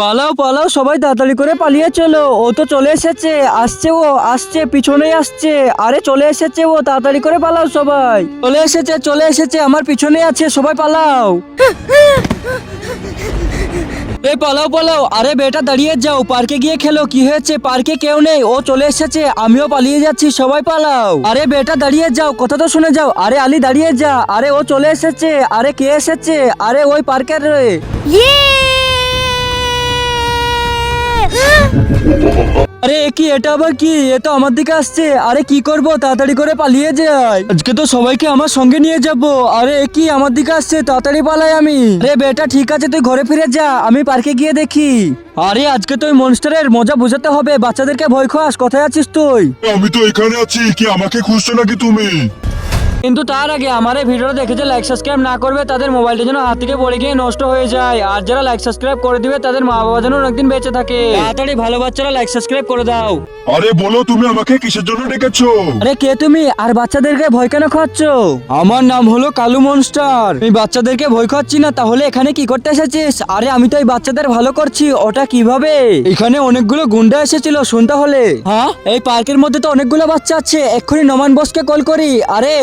পালাও পালাও, সবাই তাড়াতাড়ি করে পালিয়ে চলো। ও তো চলে এসেছে, আসছে, ও আসছে, পিছনেই আসছে। আরে চলে এসেছে ও, তাড়াতাড়ি করে পালাও সবাই। চলে এসেছে চলে এসেছে, আমার পিছনে আছে, সবাই পালাও। এই পালাও পালাও। আরে বেটা দাঁড়িয়ে যাও, পার্কে গিয়ে খেলো। কি হয়েছে, পার্কে কেউ নেই, ও চলে এসেছে, আমিও পালিয়ে যাচ্ছি, সবাই পালাও। আরে বেটা দাঁড়িয়ে যাও, কথা তো শুনে যাও। আরে আলী দাঁড়িয়ে যা, আরে ও চলে এসেছে। আরে কে এসেছে? আরে ওই পার্কের রে। আরে কি এটা আবার কি? এ তো আমার দিকে আসছে। আরে কি করব, তাড়াতাড়ি করে পালিয়ে যাই, আজকে তো সবাইকে আমার সঙ্গে নিয়ে যাব। আরে কি আমার দিকে আসছে, তাড়াতাড়ি পালাই আমি। আরে বেটা ঠিক আছে, তুই ঘরে ফিরে যা, আমি পার্কে গিয়ে দেখি। আরে আজকে তো ওই মনস্টারের মজা বোঝাতে হবে, বাচ্চাদেরকে ভয় খাস। কোথায় আছিস তুই? আমি তো এখানে আছি, কি আমাকে খুঁজছো নাকি তুমি? কিন্তু তার আগে আমার এই ভিডিওটা দেখে যে লাইক সাবস্ক্রাইব না করবে, তাদের মোবাইলটা যেন হাত থেকে পড়ে গিয়ে নষ্ট হয়ে যায়। আর যারা লাইক সাবস্ক্রাইব করে দিবে, তাদের মা বাবা যেন অনেকদিন বেঁচে থাকে। তাড়াতাড়ি ভালো বাচ্চারা লাইক সাবস্ক্রাইব করে দাও। আরে বলো, তুমি আমাকে কিসের জন্য ডেকেছো? আরে কে তুমি, আর বাচ্চাদেরকে ভয় কেন খাচ্ছ? আমার নাম হলো কালু মনস্টার। আমি বাচ্চাদেরকে ভয় খাচ্ছি না, তাহলে এখানে কি করতে এসেছিস? আরে আমি তো এই বাচ্চাদের ভালো করছি। ওটা কিভাবে? এখানে অনেকগুলো গুন্ডা এসেছিল, শুনতে হলে। হ্যাঁ, এই পার্কের মধ্যে তো অনেকগুলো বাচ্চা আছে, এক্ষুনি নমান বসকে কল করি। আরে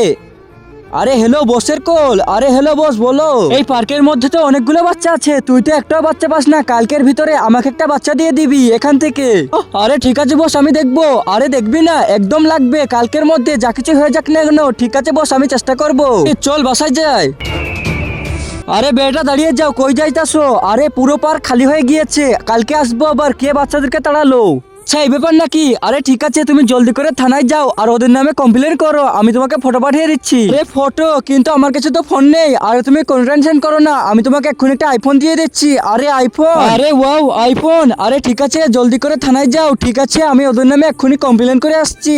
আরে হ্যালো বসের কল। আরে হ্যালো বস, বলো। এই পার্কের মধ্যে তো অনেকগুলো বাচ্চা আছে, তুই তো একটাও বাচ্চা পাস না। কালকের ভিতরে আমাকে একটা বাচ্চা দিয়ে দিবি এখান থেকে। আরে ঠিক আছে বস, আমি দেখবো। আরে দেখবি না, একদম লাগবে কালকের মধ্যে, যা কিছু হয়ে যাক না কেন। ঠিক আছে বস, আমি চেষ্টা করবো। চল বাসায় যাই। আরে বেটা দাঁড়িয়ে যাও, কই যাইতাছো? আরে পুরো পার্ক খালি হয়ে গিয়েছে, কালকে আসবো আবার। কে বাচ্চাদেরকে তাড়ালো? সেই ব্যাপার নাকি? আরে ঠিক আছে, তুমি জলদি করে থানায় যাও আর ওদের নামে কমপ্লেন করো। আমি তোমাকে ফটো পাঠিয়ে দিচ্ছি। আরে ফটো? কিন্তু আমার কাছে তো ফোন নেই। আরে তুমি কোনো টেনশন করো না, আমি তোমাকে এক্ষুনি একটা আইফোন দিয়ে দিচ্ছি। আরে আইফোন? আরে ওয়াও, আইফোন। আরে ঠিক আছে, জলদি করে থানায় যাও। ঠিক আছে, আমি ওদের নামে এক্ষুনি কমপ্লেন করে আসছি।